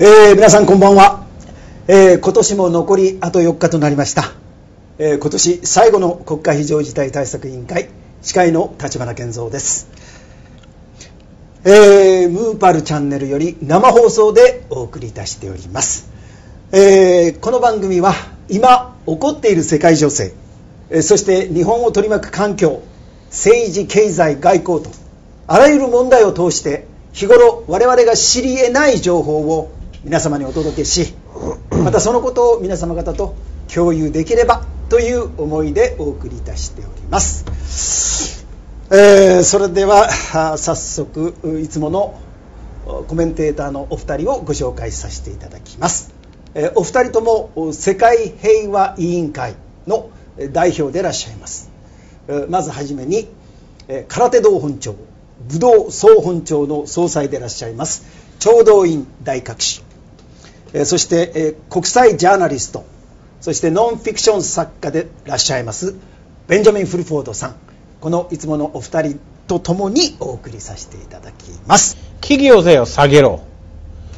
皆さんこんばんは。今年も残りあと4日となりました。今年最後の国家非常事態対策委員会司会の立花健三です。ムーパルチャンネルより生放送でお送りいたしております。この番組は今起こっている世界情勢、そして日本を取り巻く環境、政治経済外交とあらゆる問題を通して日頃我々が知り得ない情報を皆様にお届けし、またそのことを皆様方と共有できればという思いでお送りいたしております。それでは早速いつものコメンテーターのお二人をご紹介させていただきます。お二人とも世界平和委員会の代表でいらっしゃいます。まずはじめに空手道本庁武道総本庁の総裁でいらっしゃいます長道院大隠し、そして、国際ジャーナリスト、そしてノンフィクション作家でいらっしゃいますベンジャミン・フルフォードさん、このいつものお二人とともにお送りさせていただきます。企業税を下げろ、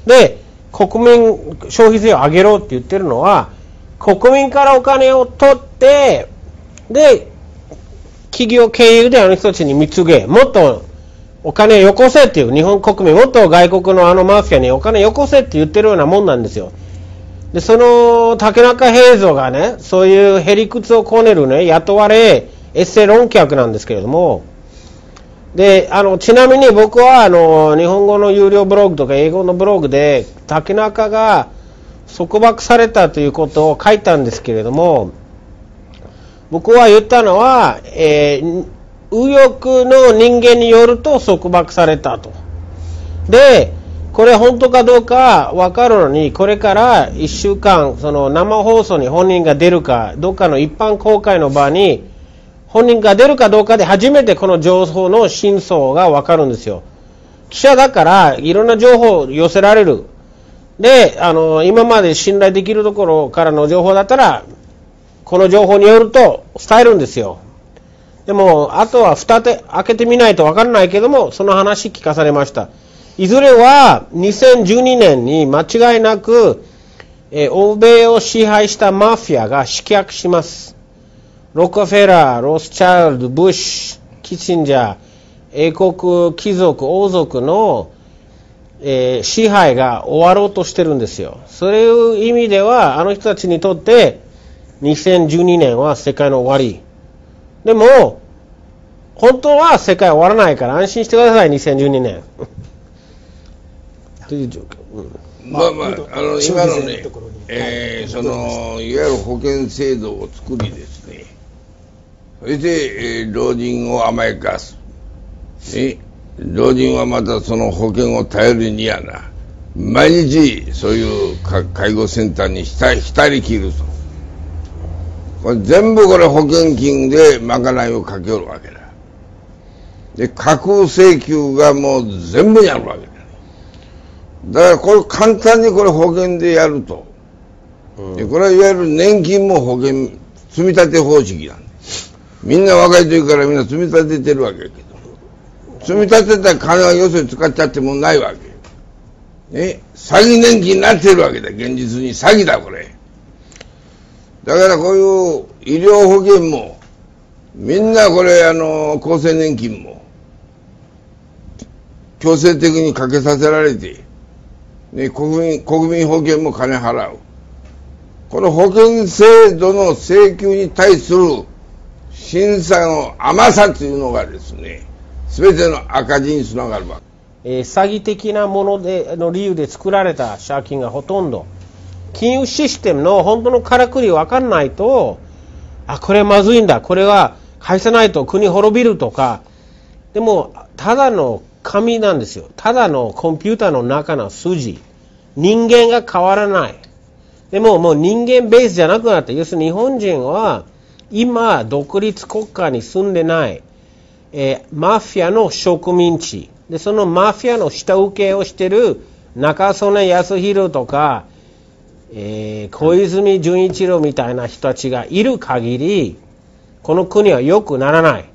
で国民消費税を上げろって言ってるのは、国民からお金を取ってで企業経由であの人たちに貢げ、もっとお金よこせっていう、日本国民もっと外国のマフィアにお金よこせって言ってるようなもんなんですよ。でその竹中平蔵がね、そういうへりくつをこねるね雇われエッセイ論客なんですけれども、でちなみに僕は日本語の有料ブログとか英語のブログで竹中が束縛されたということを書いたんですけれども、僕は言ったのは、右翼の人間によると束縛されたと。でこれ本当かどうか分かるのに、これから1週間その生放送に本人が出るかどうかの一般公開の場に本人が出るかどうかで初めてこの情報の真相が分かるんですよ。記者だからいろんな情報を寄せられる。で今まで信頼できるところからの情報だったらこの情報によると伝えるんですよ。でもあとは蓋開けてみないと分からないけども、その話聞かされました。いずれは2012年に間違いなく、欧米を支配したマフィアが失脚します。ロックフェラー、ロスチャイルド、ブッシュ、キッシンジャー、英国貴族王族の、支配が終わろうとしてるんですよ。そういう意味ではあの人たちにとって2012年は世界の終わり。でも本当は世界終わらないから安心してください。2012年という状況、今のね、そのいわゆる保険制度を作りですね、それで、老人を甘やかす、ね、老人はまたその保険を頼りにやな、毎日そういう介護センターに浸りきると。これ全部これ保険金で賄いをかけるわけだ。で架空請求がもう全部にあるわけだ。だからこれ簡単にこれ保険でやると、でこれはいわゆる年金も保険積み立て方式なんで、みんな若い時からみんな積み立ててるわけだけど、積み立てた金はよそに使っちゃってもないわけね。詐欺年金になってるわけだ。現実に詐欺だこれ。だからこういう医療保険もみんなこれ厚生年金も強制的にかけさせられて、ね、国民保険も金払う。この保険制度の請求に対する審査の甘さというのがですね、全ての赤字につながるわけ。詐欺的なものの理由で作られた借金がほとんど、金融システムの本当のからくり分かんないと、これまずいんだ、これは返さないと国滅びるとか、でもただの紙なんですよ。ただのコンピューターの中の数字、人間が変わらない。でももう人間ベースじゃなくなって、要するに日本人は今独立国家に住んでない、マフィアの植民地で、そのマフィアの下請けをしている中曽根康弘とか、小泉純一郎みたいな人たちがいる限りこの国は良くならない。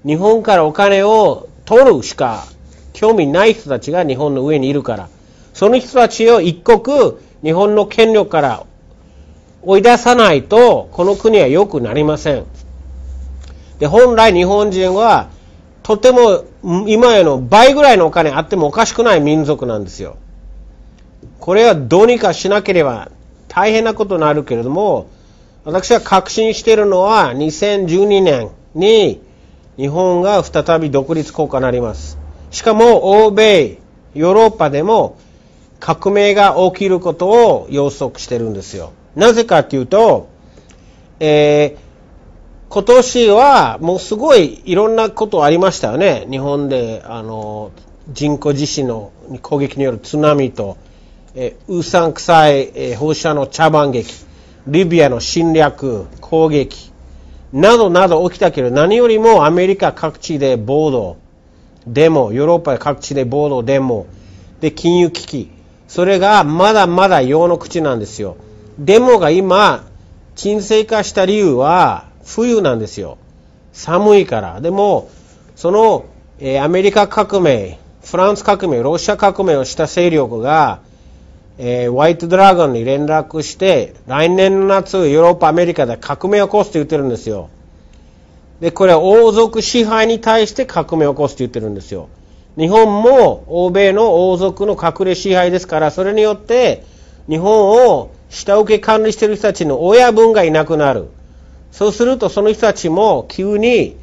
日本からお金を取るしか興味ない人たちが日本の上にいるから、その人たちを一国、日本の権力から追い出さないと、この国は良くなりません。で、本来日本人は、とても今への倍ぐらいのお金あってもおかしくない民族なんですよ。これはどうにかしなければ大変なことになるけれども、私は確信しているのは2012年に日本が再び独立国家になります。しかも欧米、ヨーロッパでも革命が起きることを予測しているんですよ。なぜかというと、今年はもうすごいいろんなことありましたよね。日本で人工地震の攻撃による津波と、うさんくさい、放射の茶番劇、リビアの侵略、攻撃などなど起きたけど、何よりもアメリカ各地で暴動、デモ、ヨーロッパ各地で暴動、デモ、で金融危機、それがまだまだ用の口なんですよ。デモが今沈静化した理由は冬なんですよ。寒いから。でもその、アメリカ革命、フランス革命、ロシア革命をした勢力が、ホワイトドラゴンに連絡して来年の夏ヨーロッパアメリカで革命を起こすと言ってるんですよ。でこれは王族支配に対して革命を起こすと言ってるんですよ。日本も欧米の王族の隠れ支配ですから、それによって日本を下請け管理している人たちの親分がいなくなる。そうするとその人たちも急に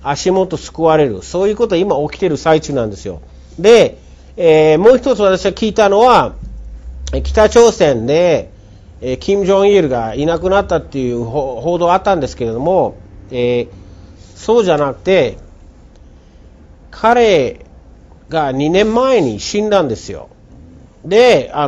足元救われる。そういうことが今起きている最中なんですよ。で、もう一つ私は聞いたのは、北朝鮮で、金正日がいなくなったっていう報道あったんですけれども、そうじゃなくて、彼が2年前に死んだんですよ。で、スウ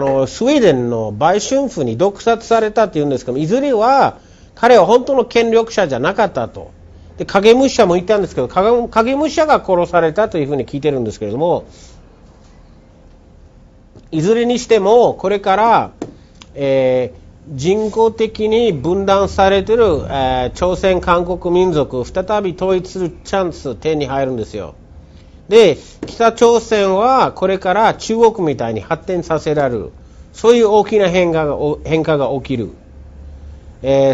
ェーデンの売春婦に毒殺されたっていうんですけど、いずれは彼は本当の権力者じゃなかったと。で、影武者も言ったんですけど、影武者が殺されたというふうに聞いてるんですけれども、いずれにしてもこれから、人工的に分断されている、朝鮮韓国民族再び統一するチャンス手に入るんですよ。で、北朝鮮はこれから中国みたいに発展させられる。そういう大きな変化が起きる。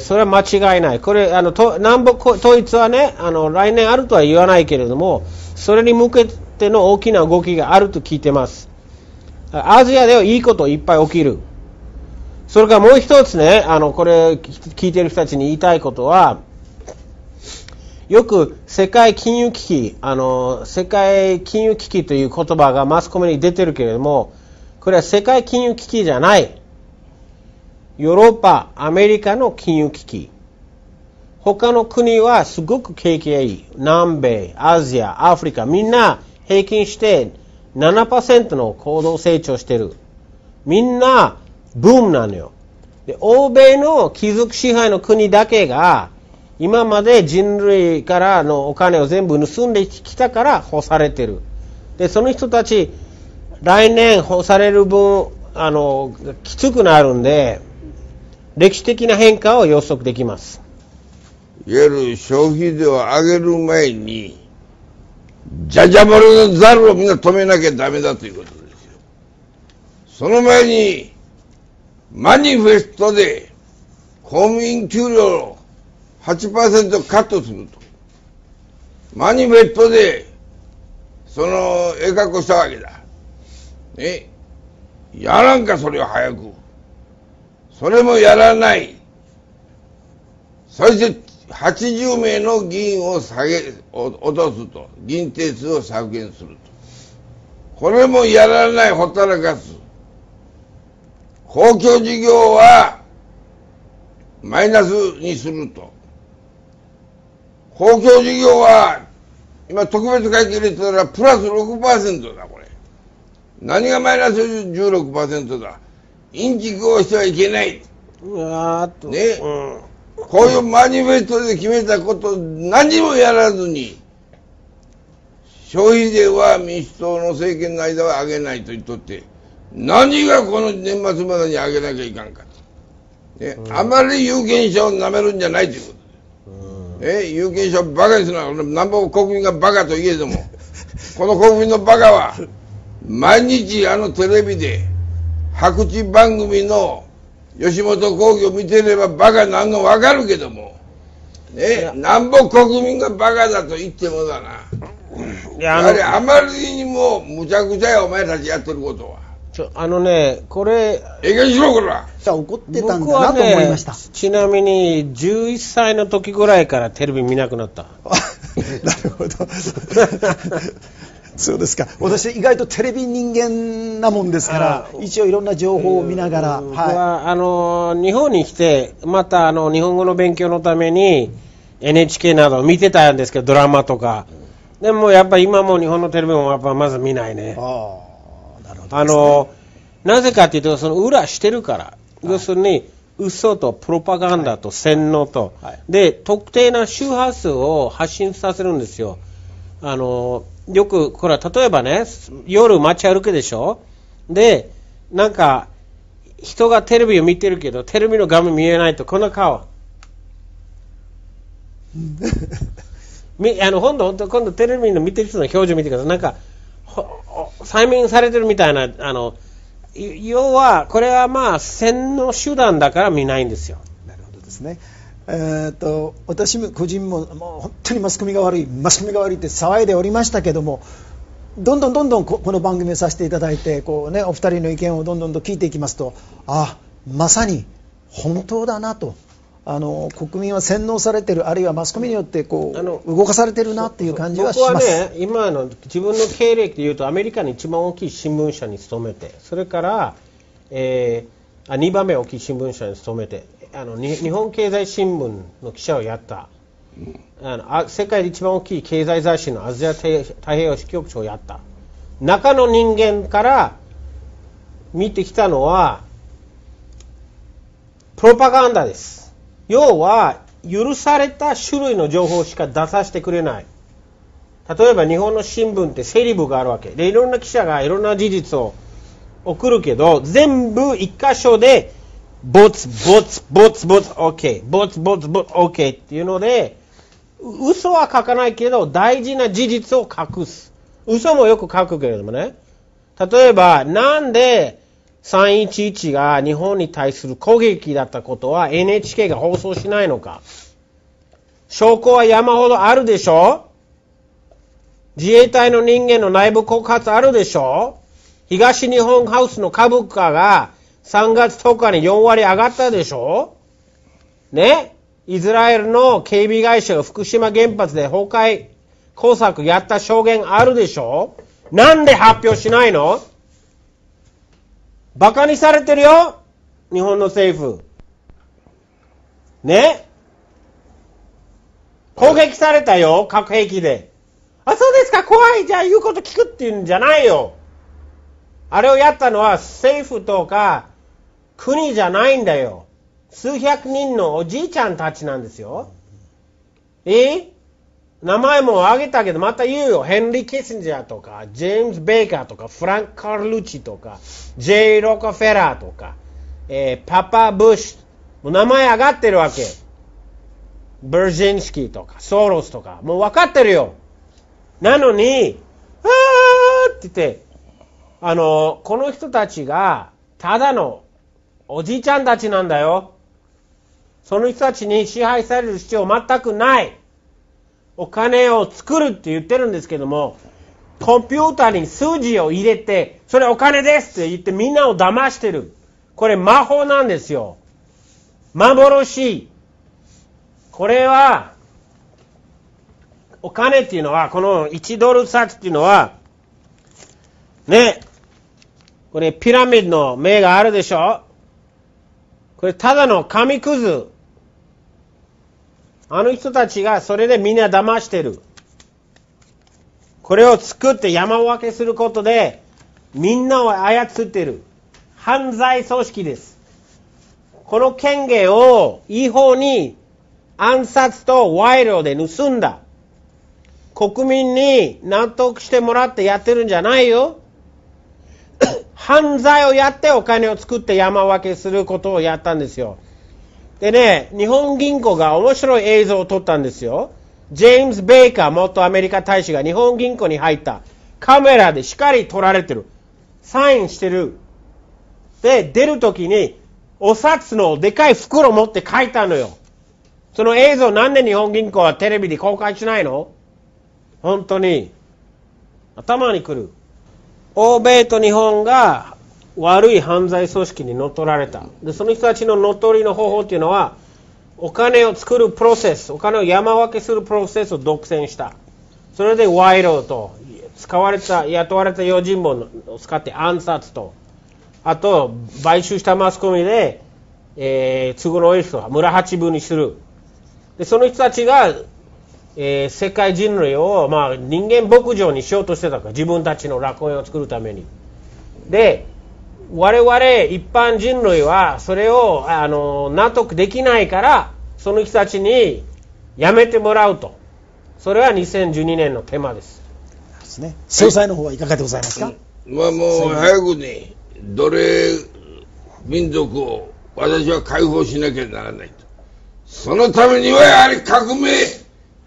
それは間違いない。これ南北統一はね、来年あるとは言わないけれども、それに向けての大きな動きがあると聞いてます。アジアではいいこといっぱい起きる。それからもう一つね、これ聞いてる人たちに言いたいことは、よく世界金融危機、世界金融危機という言葉がマスコミに出てるけれども、これは世界金融危機じゃない。ヨーロッパ、アメリカの金融危機。他の国はすごく景気がいい。南米、アジア、アフリカ、みんな平均して7% の高度成長してる。みんなブームなのよ。で、欧米の貴族支配の国だけが今まで人類からのお金を全部盗んできたから干されてる。で、その人たち来年干される分きつくなるんで、歴史的な変化を予測できます。いわゆる消費税を上げる前にじゃじゃ丸のザルをみんな止めなきゃダメだということですよ。その前にマニフェストで公務員給料を 8% カットすると。マニフェストでその絵描こしたわけだ。ね。やらんか、それを早く。それもやらない。そして80名の議員を落とすと。議員定数を削減すると。これもやらない、ほったらかす。公共事業はマイナスにすると。公共事業は今特別会計入れたらプラス 6% だ、これ。何がマイナス 16% だ。インチキをしてはいけない。ね、こういうマニフェストで決めたこと何もやらずに、消費税は民主党の政権の間は上げないと言っとって、何がこの年末までに上げなきゃいかんかと。ね、あまり有権者を舐めるんじゃないということで。有権者をバカにするのは、何も国民がバカと言えども、この国民のバカは、毎日テレビで、白地番組の吉本興業見てればバカなんかわかるけども、ね、なんぼ国民がバカだと言ってもだな。あまりにもむちゃくちゃや、お前たちやってることは。これ、ええかにしろ、こら。怒ってたんだなと思いました。ちなみに、11歳の時ぐらいからテレビ見なくなった。なるほど。そうですか。私、意外とテレビ人間なもんですから、一応いろんな情報を見ながら。僕は、日本に来て、また日本語の勉強のために、NHK など見てたんですけど、ドラマとか。でもやっぱり今も日本のテレビもやっぱまず見ないね。なるほどですね。なぜかというと、その裏してるから。要するに、嘘とプロパガンダと洗脳と、で、特定な周波数を発信させるんですよ。よく、これは例えばね、夜街歩くでしょ。で、なんか、人がテレビを見てるけど、テレビの画面見えないと、この顔。今度テレビの見てる人の表情見てください。なんか催眠されてるみたいな、要はこれはまあ洗脳手段だから見ないんですよ。なるほどですね。私も個人ももう本当にマスコミが悪いって騒いでおりましたけども、どんどんこの番組をさせていただいてお二人の意見をどんどんと聞いていきますと、まさに本当だなと。国民は洗脳されてる、あるいはマスコミによって動かされてるなっていう感じはします。僕はね、今の自分の経歴でいうとアメリカに一番大きい新聞社に勤めて、それから、2番目大きい新聞社に勤めて、日本経済新聞の記者をやった、世界で一番大きい経済雑誌のアジア太平洋支局長をやった。中の人間から見てきたのはプロパガンダです。要は許された種類の情報しか出させてくれない。例えば日本の新聞って整理部があるわけで、いろんな記者がいろんな事実を送るけど、全部一箇所でボツ OK ボツ OK っていうので、嘘は書かないけど大事な事実を隠す。嘘もよく書くけれどもね、例えばなんで311が日本に対する攻撃だったことは NHK が放送しないのか。証拠は山ほどあるでしょ。自衛隊の人間の内部告発あるでしょ。東日本ハウスの株価が3月10日に4割上がったでしょ。ね。イスラエルの警備会社が福島原発で崩壊工作やった証言あるでしょ。なんで発表しないの？バカにされてるよ、日本の政府。ね？攻撃されたよ、核兵器で。そうですか、怖い、じゃあ言うこと聞くっていうんじゃないよ。あれをやったのは政府とか国じゃないんだよ。数百人のおじいちゃんたちなんですよ。名前も挙げたけどまた言うよ。ヘンリー・キッシンジャーとか、ジェームズ・ベイカーとか、フランク・カルルチとか、ジェイ・ロカフェラーとか、パパ・ブッシュ、もう名前上がってるわけ。ブルジンスキーとか、ソロスとか、もう分かってるよ。なのに、って言って、この人たちが、ただのおじいちゃんたちなんだよ。その人たちに支配される必要全くない。お金を作るって言ってるんですけども、コンピューターに数字を入れて、それお金ですって言ってみんなを騙してる。これ魔法なんですよ。幻。これは、お金っていうのは、この1ドル札っていうのは、ね、これピラミッドの目があるでしょ。これただの紙くず。あの人たちがそれでみんな騙してる。これを作って山分けすることでみんなを操ってる。犯罪組織です。この権限を違法に暗殺と賄賂で盗んだ。国民に納得してもらってやってるんじゃないよ。犯罪をやってお金を作って山分けすることをやったんですよ。でね、日本銀行が面白い映像を撮ったんですよ。ジェームズ・ベイカー元アメリカ大使が日本銀行に入った。カメラでしっかり撮られてる。サインしてる。で、出るときに、お札のでかい袋持って書いたのよ。その映像なんで日本銀行はテレビで公開しないの？本当に。頭にくる。欧米と日本が悪い犯罪組織に乗っ取られた。で、その人たちの乗っ取りの方法っていうのは、お金を作るプロセス、お金を山分けするプロセスを独占した。それで賄賂と、雇われた用心棒を使って暗殺と、あと、買収したマスコミで、都合のいい人は村八分にする。で、その人たちが、世界人類を、人間牧場にしようとしてたから、自分たちの楽園を作るために。で、我々一般人類はそれを納得できないから、その人たちにやめてもらうと。それは2012年のテーマです。ですね。詳細の方はいかがでございますか？もう早くね、奴隷民族を私は解放しなきゃならないと。そのためにはやはり革命、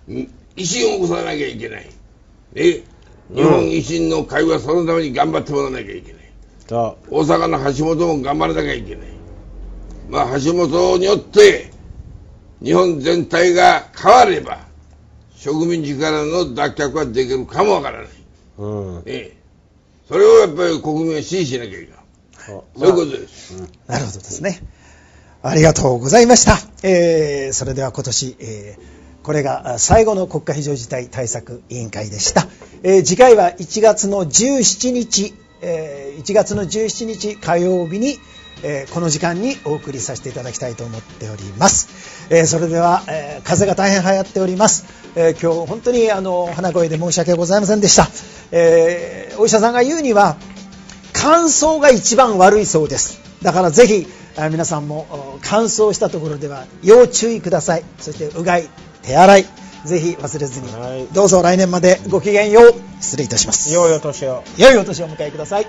維新を起こさなきゃいけない。日本維新の会はそのために頑張ってもらわなきゃいけない。大阪の橋本も頑張らなきゃいけない。橋本によって日本全体が変われば植民地からの脱却はできるかもわからない。それをやっぱり国民は支持しなきゃいけない。そういうことです。なるほどですね。ありがとうございました。それでは今年、これが最後の国家非常事態対策委員会でした。次回は1月の17日、火曜日に、この時間にお送りさせていただきたいと思っております。それでは、風が大変流行っております。今日本当に鼻声で申し訳ございませんでした。お医者さんが言うには乾燥が一番悪いそうです。だからぜひ皆さんも乾燥したところでは要注意ください。そしてうがい、手洗い、ぜひ忘れずに、どうぞ来年までごきげんよう。失礼いたします。良いお年を。良いお年をお迎えください。